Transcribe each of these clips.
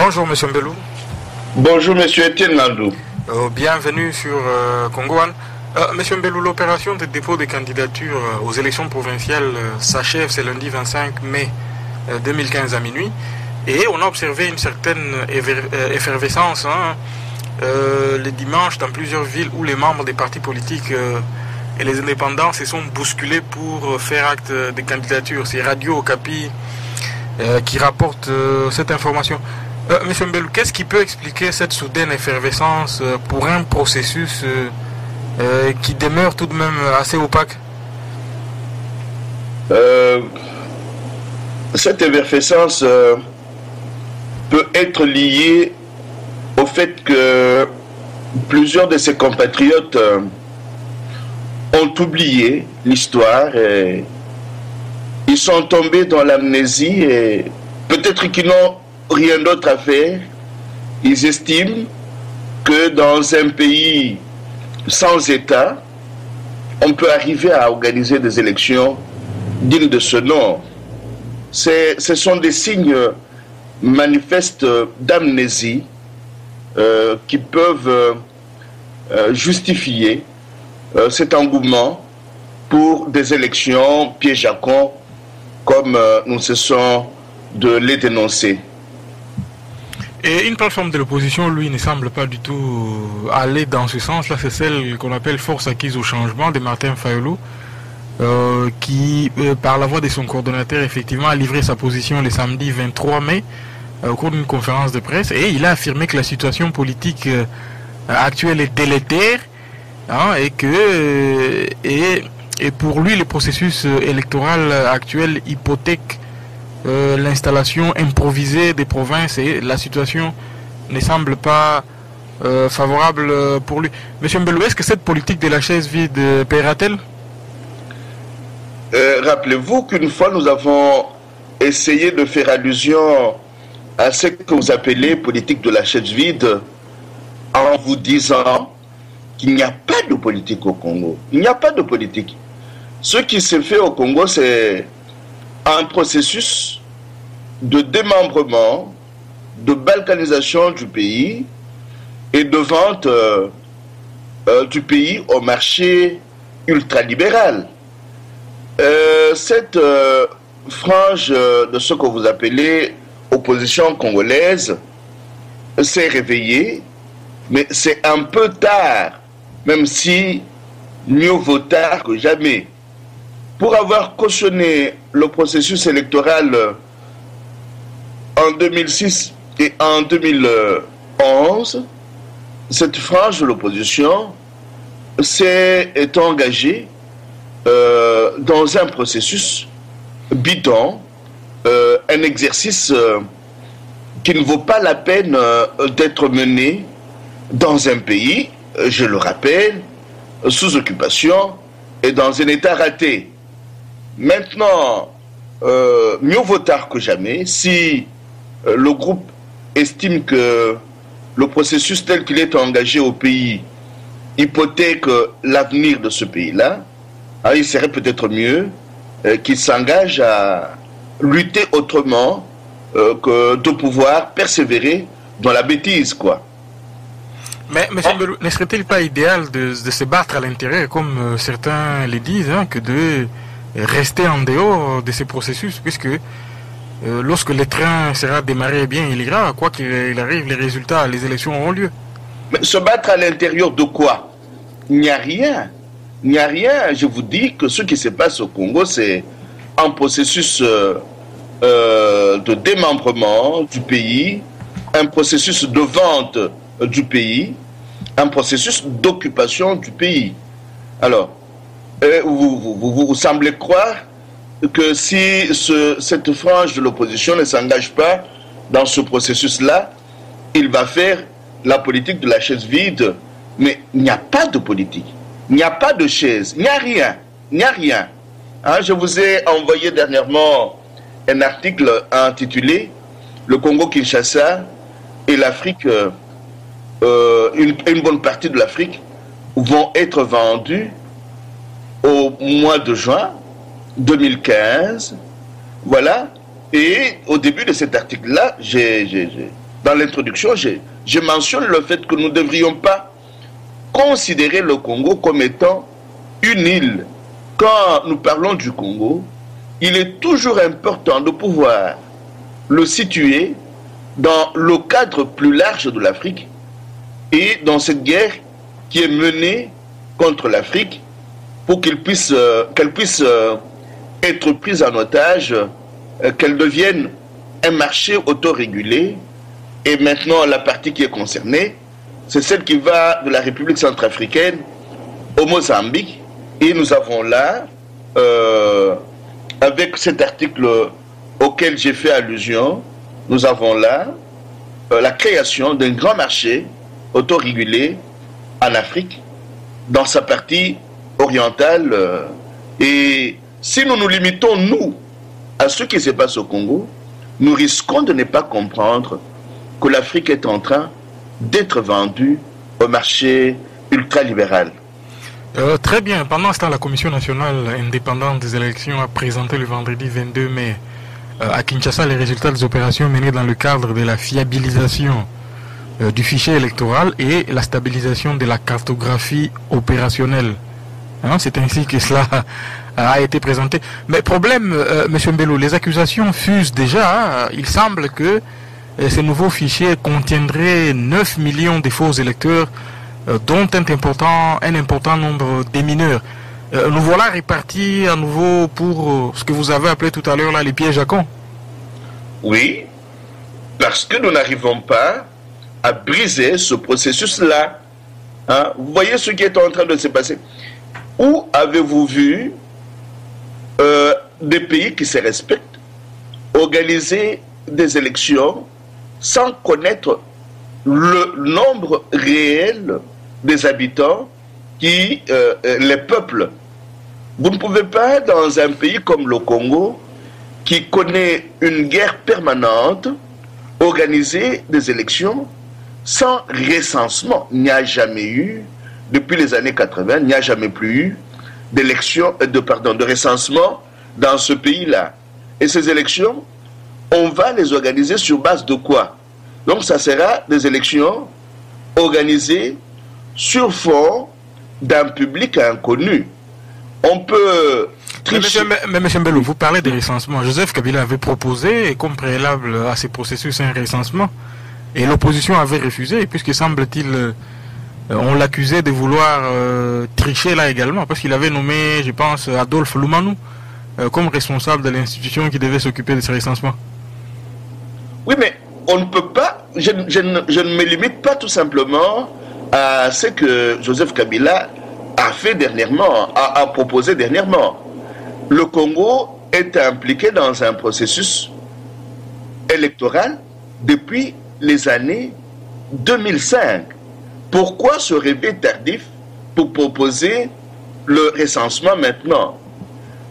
Bonjour Monsieur Mbelou. Bonjour Monsieur Etienne Landou. Bienvenue sur Congo One. Monsieur Mbelou, l'opération de dépôt des candidatures aux élections provinciales s'achève ce lundi 25 mai 2015 à minuit. Et on a observé une certaine effervescence les dimanches dans plusieurs villes où les membres des partis politiques et les indépendants se sont bousculés pour faire acte de candidature. C'est Radio Okapi qui rapporte cette information. Monsieur Mbelou, qu'est-ce qui peut expliquer cette soudaine effervescence pour un processus qui demeure tout de même assez opaque? Cette effervescence peut être liée au fait que plusieurs de ses compatriotes ont oublié l'histoire et ils sont tombés dans l'amnésie et peut-être qu'ils n'ont rien d'autre à faire. Ils estiment que dans un pays sans État, on peut arriver à organiser des élections dignes de ce nom. Ce sont des signes manifestes d'amnésie qui peuvent justifier cet engouement pour des élections piège à con, comme nous cessons de les dénoncer. Et une plateforme de l'opposition, lui, ne semble pas du tout aller dans ce sens-là. C'est celle qu'on appelle Force acquise au changement de Martin Fayulu, qui, par la voix de son coordonnateur, effectivement, a livré sa position le samedi 23 mai au cours d'une conférence de presse. Et il a affirmé que la situation politique actuelle est délétère et pour lui, le processus électoral actuel hypothèque l'installation improvisée des provinces et la situation ne semble pas favorable pour lui. Monsieur Mbelou, est-ce que cette politique de la chaise vide paiera-t-elle? Rappelez-vous qu'une fois nous avons essayé de faire allusion à ce que vous appelez politique de la chaise vide en vous disant qu'il n'y a pas de politique au Congo. Il n'y a pas de politique. Ce qui se fait au Congo, c'est un processus de démembrement, de balkanisation du pays et de vente du pays au marché ultralibéral. Cette frange de ce que vous appelez opposition congolaise s'est réveillée, mais c'est un peu tard, même si mieux vaut tard que jamais. Pour avoir cautionné le processus électoral en 2006 et en 2011, cette frange de l'opposition s'est engagée dans un processus bidon, un exercice qui ne vaut pas la peine d'être mené dans un pays, je le rappelle, sous occupation et dans un état raté. Maintenant, mieux vaut tard que jamais. Si le groupe estime que le processus tel qu'il est engagé au pays hypothèque l'avenir de ce pays-là, il serait peut-être mieux qu'il s'engage à lutter autrement que de pouvoir persévérer dans la bêtise, quoi. Mais, monsieur Mbelou, ne serait-il pas idéal de se battre à l'intérieur, comme certains le disent, que de rester en dehors de ces processus, puisque lorsque le train sera démarré, bien il ira, quoi qu'il arrive, les résultats, les élections auront lieu. Mais se battre à l'intérieur de quoi? Il n'y a rien. Il n'y a rien. Je vous dis que ce qui se passe au Congo, c'est un processus de démembrement du pays, un processus de vente du pays, un processus d'occupation du pays. Alors, vous semblez croire que si cette frange de l'opposition ne s'engage pas dans ce processus-là, il va faire la politique de la chaise vide. Mais il n'y a pas de politique, il n'y a pas de chaise, il n'y a rien, il n'y a rien. Je vous ai envoyé dernièrement un article intitulé « Le Congo-Kinshasa et l'Afrique, une bonne partie de l'Afrique vont être vendus au mois de juin 2015. » Voilà. Et au début de cet article-là, j'ai dans l'introduction, je mentionne le fait que nous ne devrions pas considérer le Congo comme étant une île. Quand nous parlons du Congo, il est toujours important de pouvoir le situer dans le cadre plus large de l'Afrique et dans cette guerre qui est menée contre l'Afrique pour qu'elle puisse être prise en otage, qu'elle devienne un marché autorégulé. Et maintenant, la partie qui est concernée, c'est celle qui va de la République centrafricaine au Mozambique. Et nous avons là, avec cet article auquel j'ai fait allusion, nous avons là la création d'un grand marché autorégulé en Afrique, dans sa partie orientale. Et si nous nous limitons, nous, à ce qui se passe au Congo, nous risquons de ne pas comprendre que l'Afrique est en train d'être vendue au marché ultralibéral. Très bien. Pendant ce temps, la Commission nationale indépendante des élections a présenté le vendredi 22 mai à Kinshasa les résultats des opérations menées dans le cadre de la fiabilisation du fichier électoral et la stabilisation de la cartographie opérationnelle. Hein, c'est ainsi que cela a été présenté. Mais problème, M. Mbello, les accusations fusent déjà. Hein. Il semble que ces nouveaux fichiers contiendraient 9 millions de faux électeurs, dont un important nombre de mineurs. Nous voilà répartis à nouveau pour ce que vous avez appelé tout à l'heure là, les pièges à con. Oui, parce que nous n'arrivons pas à briser ce processus-là. Hein? Vous voyez ce qui est en train de se passer. Où avez-vous vu des pays qui se respectent organiser des élections sans connaître le nombre réel des habitants les peuples? Vous ne pouvez pas, dans un pays comme le Congo, qui connaît une guerre permanente, organiser des élections sans recensement. Il n'y a jamais eu, depuis les années 80, il n'y a jamais plus eu de recensement dans ce pays-là. Et ces élections, on va les organiser sur base de quoi? Donc ça sera des élections organisées sur fond d'un public inconnu. On peut tricher. Mais M. Mbello, vous parlez de recensement. Joseph Kabila avait proposé, comme préalable à ces processus, un recensement. Et l'opposition avait refusé, puisque semble-t-il, on l'accusait de vouloir tricher là également, parce qu'il avait nommé, je pense, Adolphe Lumanou comme responsable de l'institution qui devait s'occuper de ce recensement. Oui, mais on ne peut pas, je ne me limite pas tout simplement à ce que Joseph Kabila a fait dernièrement, a proposé dernièrement. Le Congo est impliqué dans un processus électoral depuis les années 2005. Pourquoi ce réveil tardif pour proposer le recensement maintenant?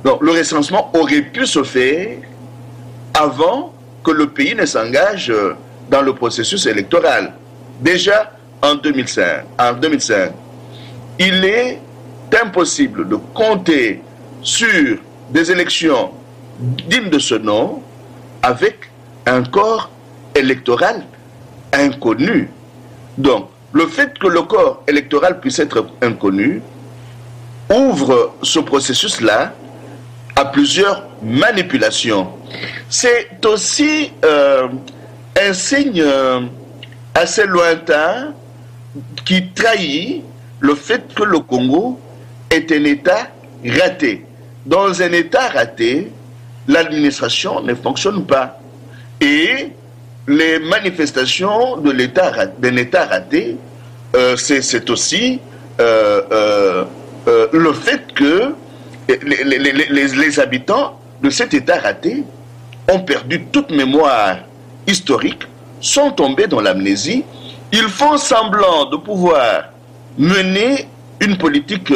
Donc, le recensement aurait pu se faire avant que le pays ne s'engage dans le processus électoral. Déjà en 2005, il est impossible de compter sur des élections dignes de ce nom avec un corps électoral inconnu. Donc, le fait que le corps électoral puisse être inconnu ouvre ce processus-là à plusieurs manipulations. C'est aussi un signe assez lointain qui trahit le fait que le Congo est un État raté. Dans un État raté, l'administration ne fonctionne pas. Et les manifestations d'un État raté, c'est aussi le fait que les habitants de cet État raté ont perdu toute mémoire historique, sont tombés dans l'amnésie. Ils font semblant de pouvoir mener une politique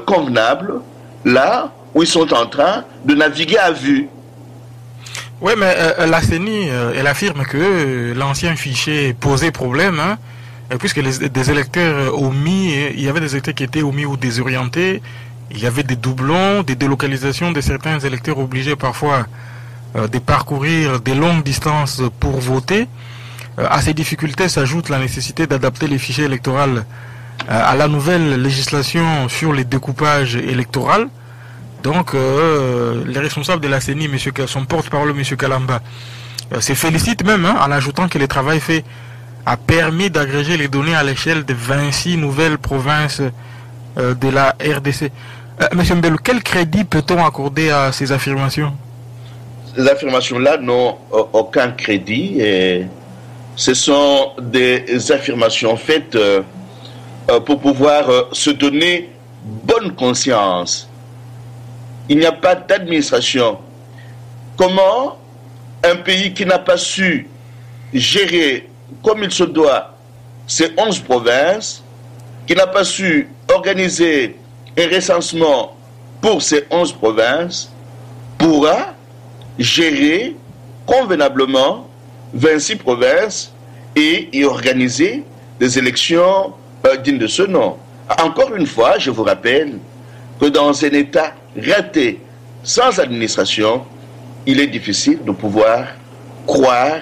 convenable là où ils sont en train de naviguer à vue. Oui, mais la CENI, elle affirme que l'ancien fichier posait problème, hein, puisque des électeurs omis, il y avait des électeurs qui étaient omis ou désorientés, il y avait des doublons, des délocalisations de certains électeurs obligés parfois de parcourir des longues distances pour voter. À ces difficultés s'ajoute la nécessité d'adapter les fichiers électoraux à la nouvelle législation sur les découpages électoraux. Donc, les responsables de la CENI, son porte-parole, M. Kalamba, se félicite même en ajoutant que le travail fait a permis d'agréger les données à l'échelle de 26 nouvelles provinces de la RDC. Monsieur Mbelou, quel crédit peut-on accorder à ces affirmations? Ces affirmations-là n'ont aucun crédit. Et ce sont des affirmations faites pour pouvoir se donner bonne conscience. Il n'y a pas d'administration. Comment un pays qui n'a pas su gérer comme il se doit ces 11 provinces, qui n'a pas su organiser un recensement pour ces 11 provinces, pourra gérer convenablement 26 provinces et y organiser des élections dignes de ce nom. Encore une fois, je vous rappelle que dans un État raté, sans administration, il est difficile de pouvoir croire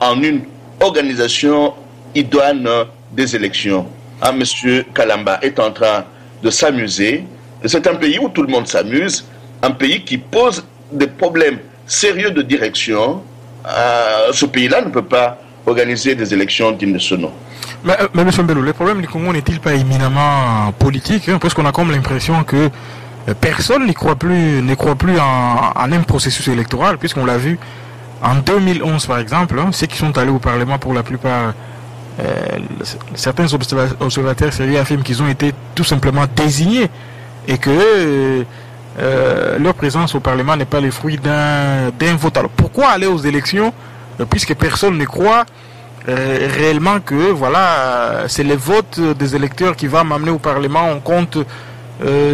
en une organisation idoine des élections. Monsieur Kalamba est en train de s'amuser. C'est un pays où tout le monde s'amuse, un pays qui pose des problèmes sérieux de direction. Ce pays-là ne peut pas organiser des élections dignes de ce nom. Mais M. Mbelou, le problème du Congo n'est-il pas éminemment politique, parce qu'on a comme l'impression que personne ne croit plus en un processus électoral, puisqu'on l'a vu en 2011 par exemple, ceux qui sont allés au Parlement pour la plupart, certains observateurs sérieux affirment qu'ils ont été tout simplement désignés et que leur présence au Parlement n'est pas le fruit d'un vote. Alors pourquoi aller aux élections puisque personne ne croit réellement que voilà, c'est le vote des électeurs qui va m'amener au Parlement? On compte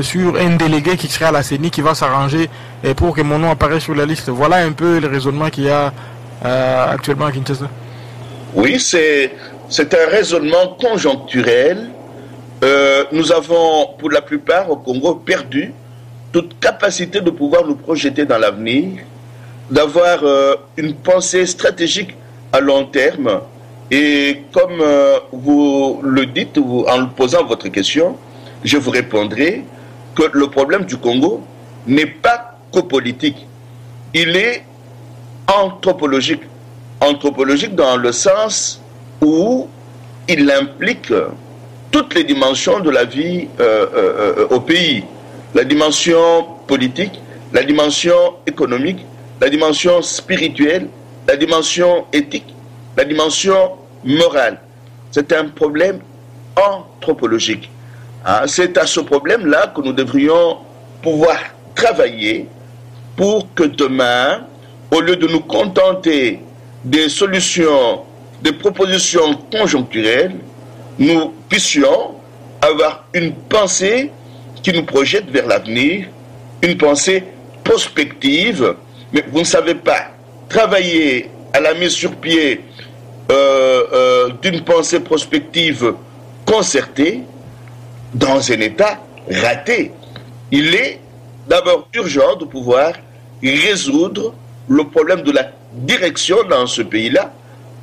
sur un délégué qui serait à la CENI qui va s'arranger pour que mon nom apparaisse sur la liste. Voilà un peu le raisonnement qu'il y a actuellement à Kinshasa. Oui, c'est un raisonnement conjoncturel. Nous avons pour la plupart au Congo perdu toute capacité de pouvoir nous projeter dans l'avenir, d'avoir une pensée stratégique à long terme. Et comme vous le dites en posant votre question, je vous répondrai que le problème du Congo n'est pas qu'au politique, il est anthropologique. Anthropologique dans le sens où il implique toutes les dimensions de la vie au pays. La dimension politique, la dimension économique, la dimension spirituelle, la dimension éthique, la dimension morale. C'est un problème anthropologique. C'est à ce problème-là que nous devrions pouvoir travailler pour que demain, au lieu de nous contenter des solutions, des propositions conjoncturelles, nous puissions avoir une pensée qui nous projette vers l'avenir, une pensée prospective. Mais vous ne savez pas travailler à la mise sur pied d'une pensée prospective concertée dans un État raté. Il est d'abord urgent de pouvoir résoudre le problème de la direction dans ce pays-là.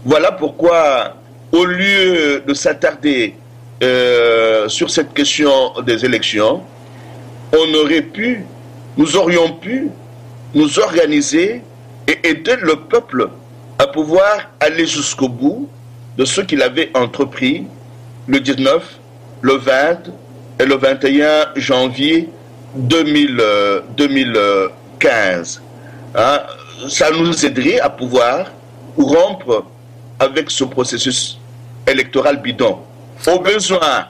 Voilà pourquoi, au lieu de s'attarder sur cette question des élections, nous aurions pu nous organiser et aider le peuple à pouvoir aller jusqu'au bout de ce qu'il avait entrepris le 19, le 20 et le 21 janvier 2015. Ça nous aiderait à pouvoir rompre avec ce processus électoral bidon. Au besoin,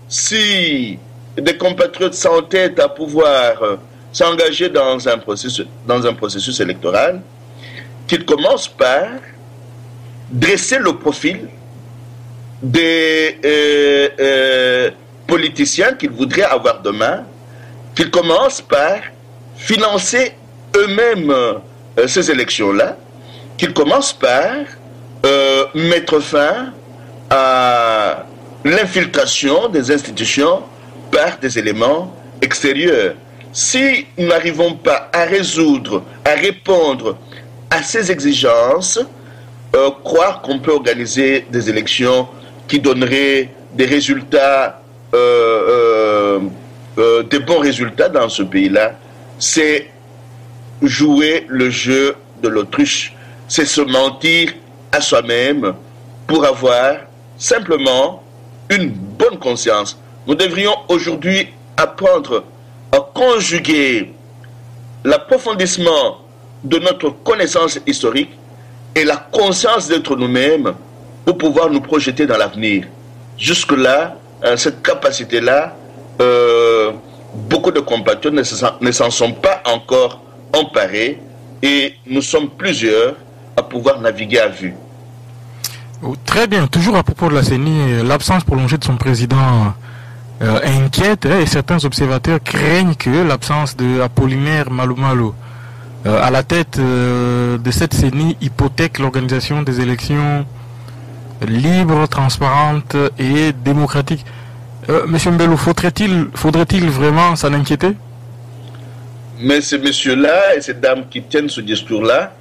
si des compatriotes s'entêtent à pouvoir s'engager dans un processus électoral, qu'ils commencent par dresser le profil des politiciens qu'ils voudraient avoir demain, qu'ils commencent par financer eux-mêmes ces élections-là, qu'ils commencent par mettre fin à l'infiltration des institutions par des éléments extérieurs. Si nous n'arrivons pas à résoudre, à répondre à à ces exigences, croire qu'on peut organiser des élections qui donneraient des résultats, des bons résultats dans ce pays-là, c'est jouer le jeu de l'autruche. C'est se mentir à soi-même pour avoir simplement une bonne conscience. Nous devrions aujourd'hui apprendre à conjuguer l'approfondissement de notre connaissance historique et la conscience d'être nous-mêmes pour pouvoir nous projeter dans l'avenir. Jusque-là, cette capacité-là, beaucoup de compatriotes ne s'en sont pas encore emparés et nous sommes plusieurs à pouvoir naviguer à vue. Très bien. Toujours à propos de la CENI, l'absence prolongée de son président inquiète et certains observateurs craignent que l'absence de Apollinaire Malumalu à la tête de cette CENI hypothèque l'organisation des élections libres, transparentes et démocratiques. Monsieur Mbelou, faudrait-il vraiment s'en inquiéter? Mais ces messieurs-là et ces dames qui tiennent ce discours-là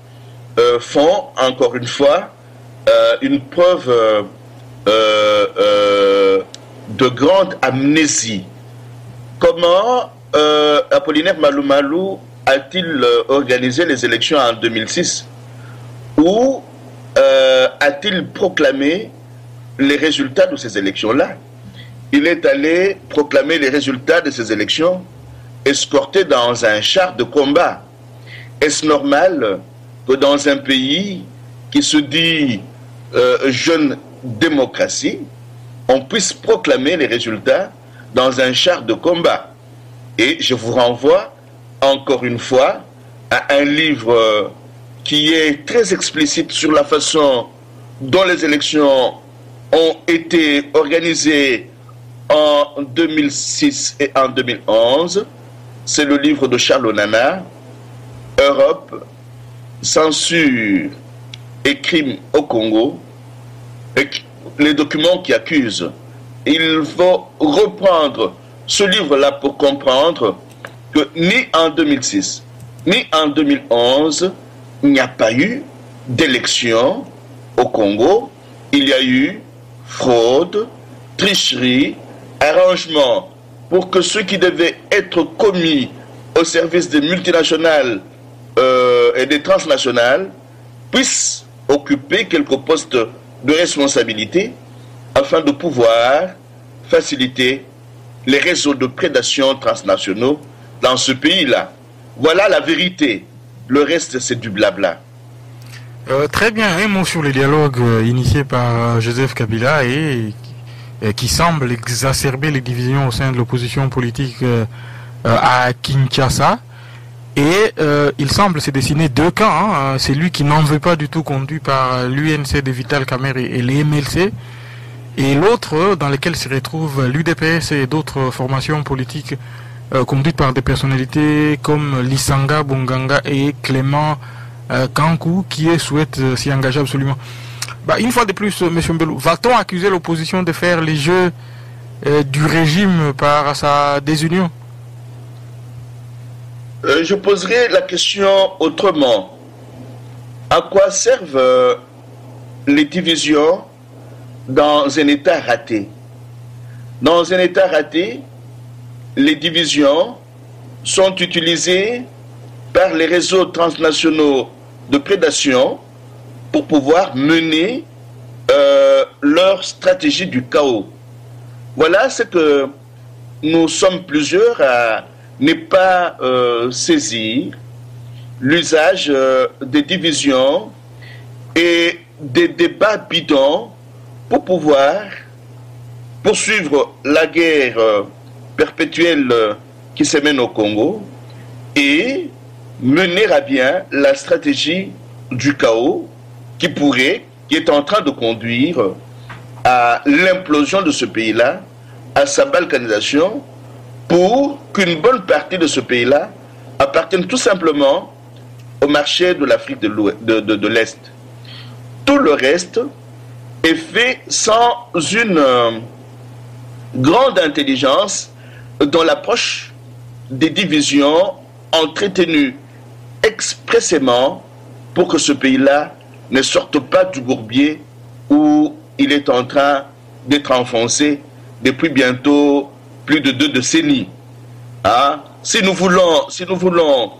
font encore une fois une preuve de grande amnésie. Comment Apollinaire Malumalu a-t-il organisé les élections en 2006? Ou a-t-il proclamé les résultats de ces élections-là? Il est allé proclamer les résultats de ces élections escorté dans un char de combat. Est-ce normal que dans un pays qui se dit jeune démocratie, on puisse proclamer les résultats dans un char de combat? Et je vous renvoie encore une fois à un livre qui est très explicite sur la façon dont les élections ont été organisées en 2006 et en 2011. C'est le livre de Charles Onana, Europe, censure et crimes au Congo, et les documents qui accusent. Il faut reprendre ce livre-là pour comprendre que ni en 2006, ni en 2011, il n'y a pas eu d'élection au Congo. Il y a eu fraude, tricherie, arrangement pour que ceux qui devaient être commis au service des multinationales et des transnationales puissent occuper quelques postes de responsabilité afin de pouvoir faciliter les réseaux de prédation transnationaux dans ce pays-là. Voilà la vérité. Le reste, c'est du blabla. Très bien. Un mot sur les dialogues initiés par Joseph Kabila et qui semble exacerber les divisions au sein de l'opposition politique à Kinshasa. Et il semble se dessiner deux camps. C'est lui qui n'en veut pas du tout, conduit par l'UNC de Vital Kamerhe et les MLC. Et l'autre, dans lequel se retrouvent l'UDPS et d'autres formations politiques conduites par des personnalités comme Lisanga Bonganga et Clément Kankou, qui souhaitent s'y engager absolument. Une fois de plus, M. Mbelou, va-t-on accuser l'opposition de faire les jeux du régime par sa désunion? Je poserai la question autrement. À quoi servent les divisions dans un État raté? Dans un État raté, les divisions sont utilisées par les réseaux transnationaux de prédation pour pouvoir mener leur stratégie du chaos. Voilà ce que nous sommes plusieurs à ne pas saisir l'usage des divisions et des débats bidons pour pouvoir poursuivre la guerre perpétuelle qui se mène au Congo et mener à bien la stratégie du chaos qui est en train de conduire à l'implosion de ce pays-là, à sa balkanisation, pour qu'une bonne partie de ce pays-là appartienne tout simplement au marché de l'Afrique de l'Est. Tout le reste est fait sans une grande intelligence dans l'approche des divisions entretenues expressément pour que ce pays-là ne sorte pas du bourbier où il est en train d'être enfoncé depuis bientôt plus de 2 décennies. Hein? Si nous voulons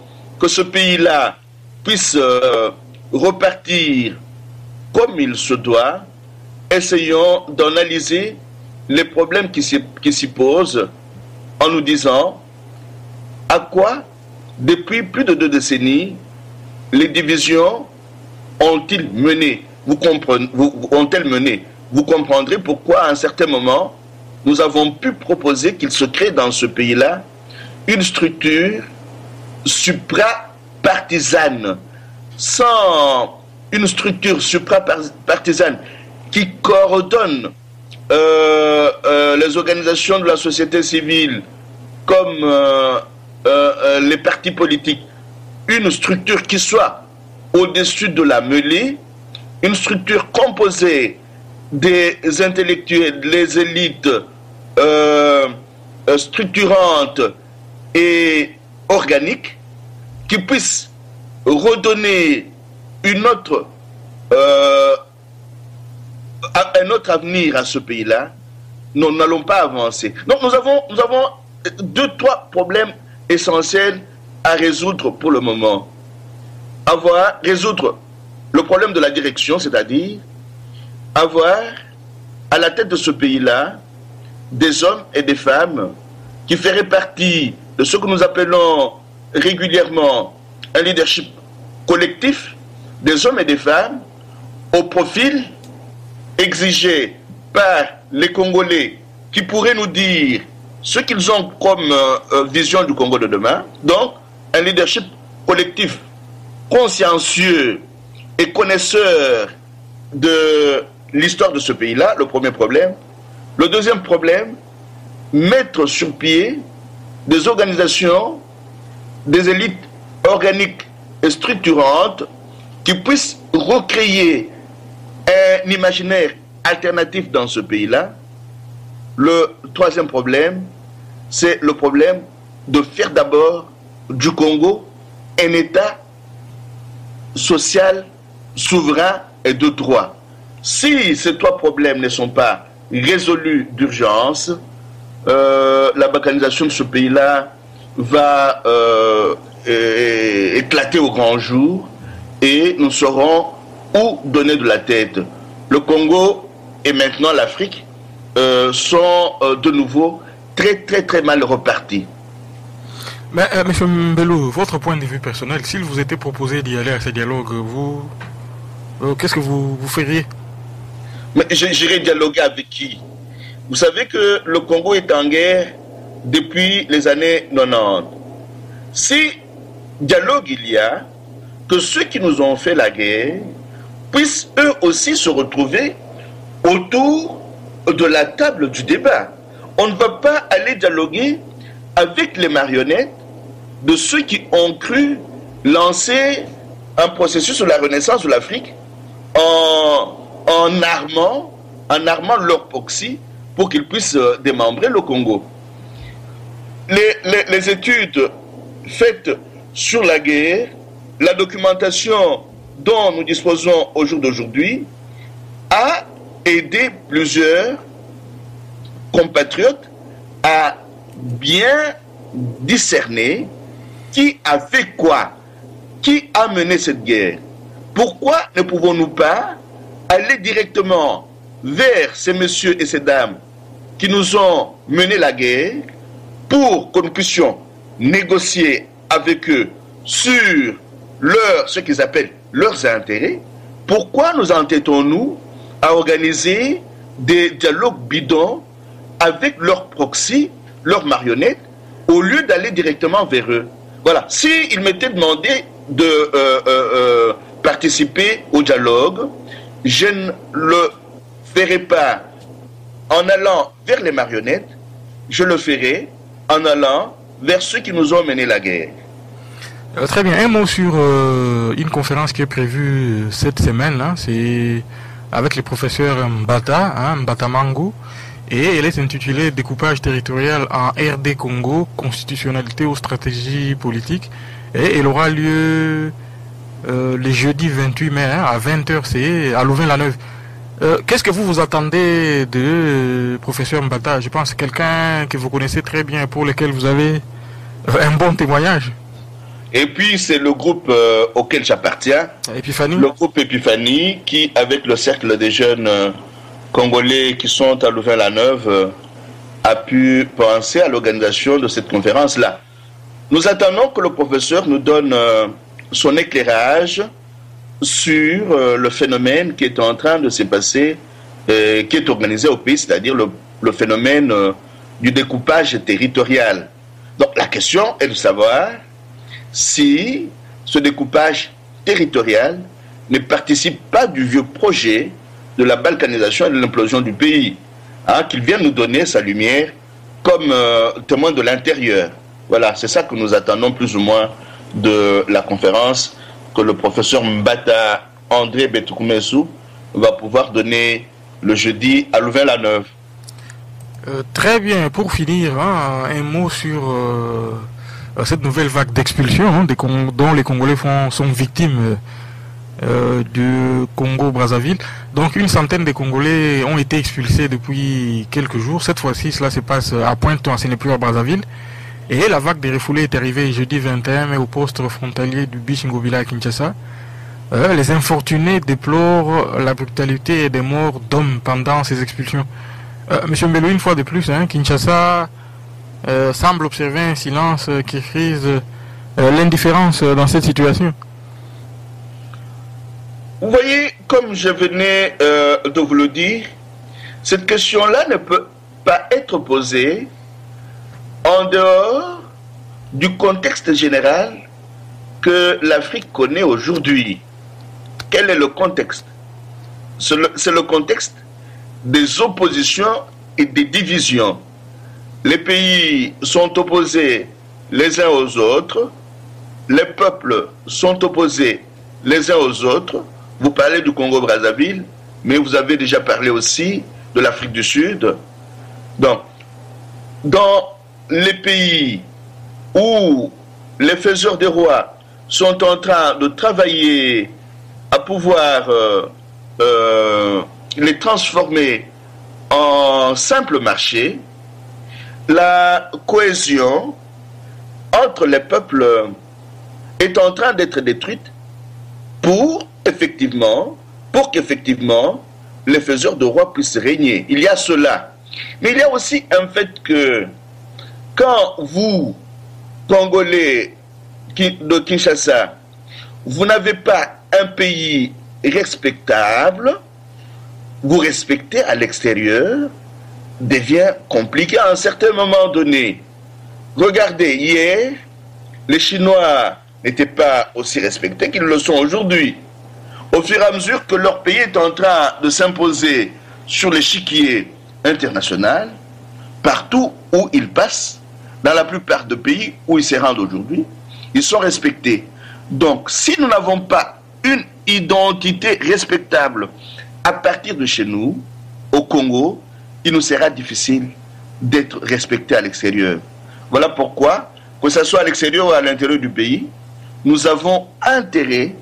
que ce pays-là puisse repartir comme il se doit, essayons d'analyser les problèmes qui s'y posent en nous disant à quoi, depuis plus de 2 décennies, les divisions ont-elles mené? Vous comprendrez pourquoi à un certain moment, nous avons pu proposer qu'il se crée dans ce pays-là une structure supra-partisane. Sans une structure supra-partisane qui coordonne les organisations de la société civile comme les partis politiques, une structure qui soit au-dessus de la mêlée, une structure composée des intellectuels, des élites structurantes et organiques, qui puissent redonner un autre avenir à ce pays-là, nous n'allons pas avancer. Donc nous avons 2-3 problèmes essentiels à résoudre pour le moment. Résoudre le problème de la direction, c'est-à-dire avoir à la tête de ce pays-là des hommes et des femmes qui feraient partie de ce que nous appelons régulièrement un leadership collectif, des hommes et des femmes au profil exigé par les Congolais qui pourraient nous dire ce qu'ils ont comme vision du Congo de demain. Donc, un leadership collectif consciencieux et connaisseur de l'histoire de ce pays-là, le premier problème. Le deuxième problème, mettre sur pied des organisations, des élites organiques et structurantes qui puissent recréer un imaginaire alternatif dans ce pays-là. Le troisième problème, c'est le problème de faire d'abord du Congo un État social, souverain et de droit. Si ces 3 problèmes ne sont pas résolus d'urgence, la balkanisation de ce pays-là va éclater au grand jour et nous saurons où donner de la tête. Le Congo et maintenant l'Afrique sont de nouveau très mal repartis. Mais M. Mbelou, votre point de vue personnel, s'il vous était proposé d'y aller à ce dialogue, qu'est-ce que vous feriez? Mais j'irai dialoguer avec qui? Vous savez que le Congo est en guerre depuis les années 90. Si dialogue il y a, que ceux qui nous ont fait la guerre puissent eux aussi se retrouver autour de la table du débat. On ne va pas aller dialoguer avec les marionnettes de ceux qui ont cru lancer un processus de la renaissance de l'Afrique en armant leur proxy pour qu'ils puissent démembrer le Congo. Les études faites sur la guerre, la documentation dont nous disposons au jour d'aujourd'hui a aidé plusieurs compatriotes à bien discerner qui a fait quoi, qui a mené cette guerre. Pourquoi ne pouvons-nous pas aller directement vers ces messieurs et ces dames qui nous ont mené la guerre pour que nous puissions négocier avec eux sur ce qu'ils appellent leurs intérêts? Pourquoi nous entêtons-nous à organiser des dialogues bidons avec leurs proxys, leurs marionnettes, au lieu d'aller directement vers eux? Voilà. S'ils m'étaient demandé de participer au dialogue, je ne le ferai pas en allant vers les marionnettes, je le ferai en allant vers ceux qui nous ont mené la guerre. Très bien. Un mot sur une conférence qui est prévue cette semaine, hein, c'est avec le professeur Mbata Mangou, et elle est intitulée Découpage territorial en RD Congo, constitutionnalité ou stratégie politique, et elle aura lieu le jeudi 28 mai à 20h, c'est à Louvain-la-Neuve. Qu'est-ce que vous attendez de professeur Mbata? Je pense quelqu'un que vous connaissez très bien, pour lequel vous avez un bon témoignage. Et puis c'est le groupe auquel j'appartiens, Epiphanie. Le groupe Epiphanie, qui avec le cercle des jeunes congolais qui sont à Louvain-la-Neuve a pu penser à l'organisation de cette conférence-là. Nous attendons que le professeur nous donne son éclairage sur le phénomène qui est en train de se passer, qui est organisé au pays, c'est-à-dire le phénomène du découpage territorial. Donc la question est de savoir si ce découpage territorial ne participe pas du vieux projet de la balkanisation et de l'implosion du pays, qu'il vienne nous donner sa lumière comme témoin de l'intérieur. Voilà, c'est ça que nous attendons plus ou moins de la conférence que le professeur Mbata André Betoukoumessou va pouvoir donner le jeudi à Louvain-la-Neuve. Très bien, pour finir, un mot sur cette nouvelle vague d'expulsion dont les Congolais sont victimes du Congo-Brazzaville. Donc une centaine de Congolais ont été expulsés depuis quelques jours. Cette fois-ci, cela se passe à Pointe-Noire, ce n'est plus à Brazzaville. Et la vague des refoulés est arrivée jeudi 21 mai au poste frontalier du Bichingobila à Kinshasa. Les infortunés déplorent la brutalité des morts d'hommes pendant ces expulsions. Monsieur Mbelou, une fois de plus, Kinshasa semble observer un silence qui frise l'indifférence dans cette situation. Vous voyez, comme je venais de vous le dire, cette question-là ne peut pas être posée en dehors du contexte général que l'Afrique connaît aujourd'hui. Quel est le contexte? C'est le contexte des oppositions et des divisions. Les pays sont opposés les uns aux autres, les peuples sont opposés les uns aux autres. Vous parlez du Congo-Brazzaville, mais vous avez déjà parlé aussi de l'Afrique du Sud. Donc, dans les pays où les faiseurs des rois sont en train de travailler à pouvoir les transformer en simple marché, la cohésion entre les peuples est en train d'être détruite pour qu'effectivement les faiseurs de rois puissent régner. Il y a cela. Mais il y a aussi un fait que quand vous, Congolais de Kinshasa, vous n'avez pas un pays respectable, vous respectez à l'extérieur, devient compliqué à un certain moment donné. Regardez, hier, les Chinois n'étaient pas aussi respectés qu'ils le sont aujourd'hui. Au fur et à mesure que leur pays est en train de s'imposer sur l'échiquier international, partout où ils passent, dans la plupart des pays où ils se rendent aujourd'hui, ils sont respectés. Donc, si nous n'avons pas une identité respectable à partir de chez nous, au Congo, il nous sera difficile d'être respectés à l'extérieur. Voilà pourquoi, que ce soit à l'extérieur ou à l'intérieur du pays, nous avons intérêt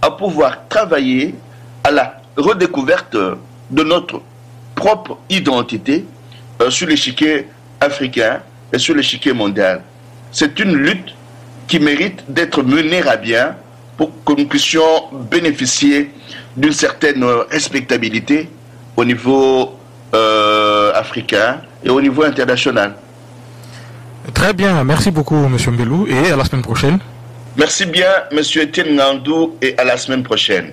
à pouvoir travailler à la redécouverte de notre propre identité sur l'échiquier africain et sur l'échiquier mondial. C'est une lutte qui mérite d'être menée à bien pour que nous puissions bénéficier d'une certaine respectabilité au niveau africain et au niveau international. Très bien, merci beaucoup M. Mbelou et à la semaine prochaine. Merci bien M. Etienne Ngandou et à la semaine prochaine.